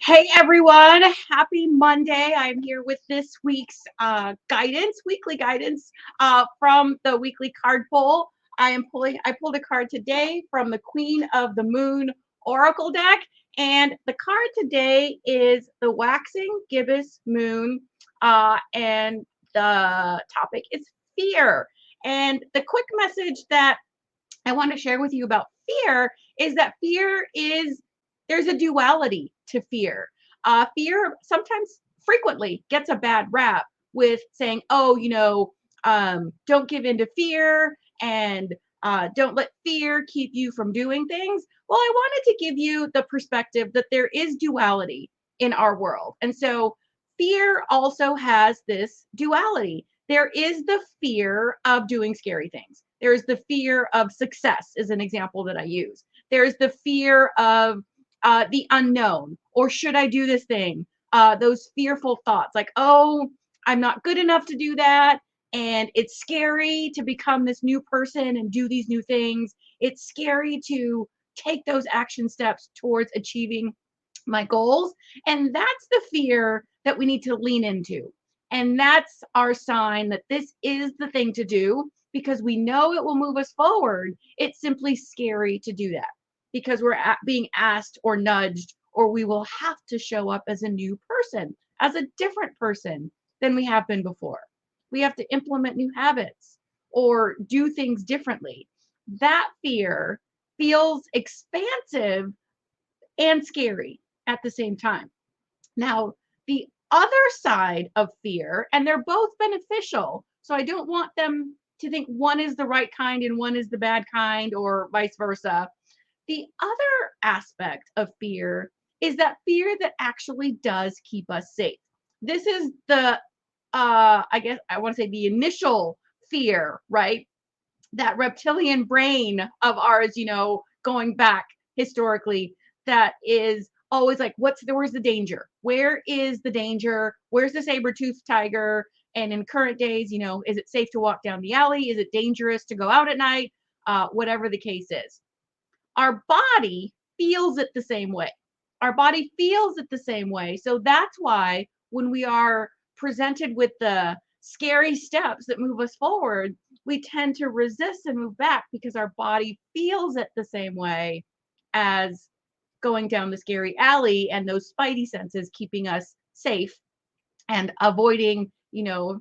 Hey everyone, happy Monday. I'm here with this week's weekly guidance from the weekly card pull. I pulled a card today from the Queen of the Moon Oracle deck, and the card today is the Waxing Gibbous Moon, and the topic is fear. And the quick message that I want to share with you about fear is that there's a duality to fear. Fear sometimes, frequently, gets a bad rap with saying, oh, don't give in to fear and don't let fear keep you from doing things. Well, I wanted to give you the perspective that there is duality in our world. And so fear also has this duality. There is the fear of doing scary things. There's the fear of success, is an example that I use. There's the fear of the unknown, or should I do this thing? Those fearful thoughts like, oh, I'm not good enough to do that. And it's scary to become this new person and do these new things. It's scary to take those action steps towards achieving my goals. And that's the fear that we need to lean into. And that's our sign that this is the thing to do because we know it will move us forward. It's simply scary to do that because being asked or nudged, or we will have to show up as a new person, as a different person than we have been before. We have to implement new habits or do things differently. That fear feels expansive and scary at the same time. Now, the other side of fear, and they're both beneficial, so I don't want them to think one is the right kind and one is the bad kind, or vice versa. The other aspect of fear is that fear that actually does keep us safe. This is I guess I want to say the initial fear, right? That reptilian brain of ours, going back historically, that is always like, where's the danger? Where is the danger? Where's the saber-toothed tiger? And in current days, is it safe to walk down the alley? Is it dangerous to go out at night? Whatever the case is. Our body feels it the same way. Our body feels it the same way. So that's why when we are presented with the scary steps that move us forward, we tend to resist and move back because our body feels it the same way as going down the scary alley and those spidey senses keeping us safe and avoiding, the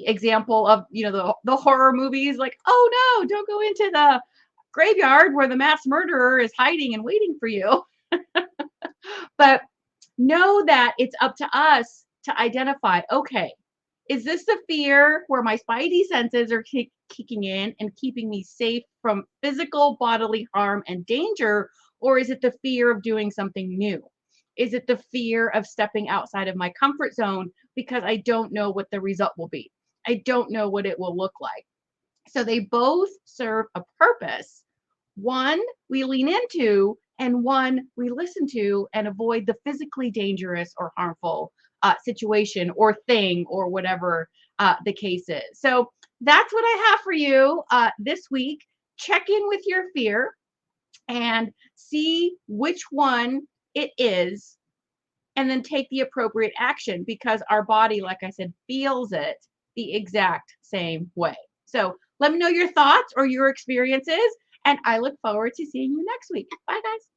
example of, the horror movies like, oh no, don't go into the graveyard where the mass murderer is hiding and waiting for you. But know that it's up to us to identify, okay, is this the fear where my spidey senses are kicking in and keeping me safe from physical bodily harm and danger? Or is it the fear of doing something new? Is it the fear of stepping outside of my comfort zone because I don't know what the result will be? I don't know what it will look like. So they both serve a purpose. One we lean into, and one we listen to and avoid the physically dangerous or harmful situation or thing or whatever the case is. So that's what I have for you this week. Check in with your fear and see which one it is, and then take the appropriate action because our body, like I said, feels it the exact same way. So let me know your thoughts or your experiences, and I look forward to seeing you next week. Bye, guys.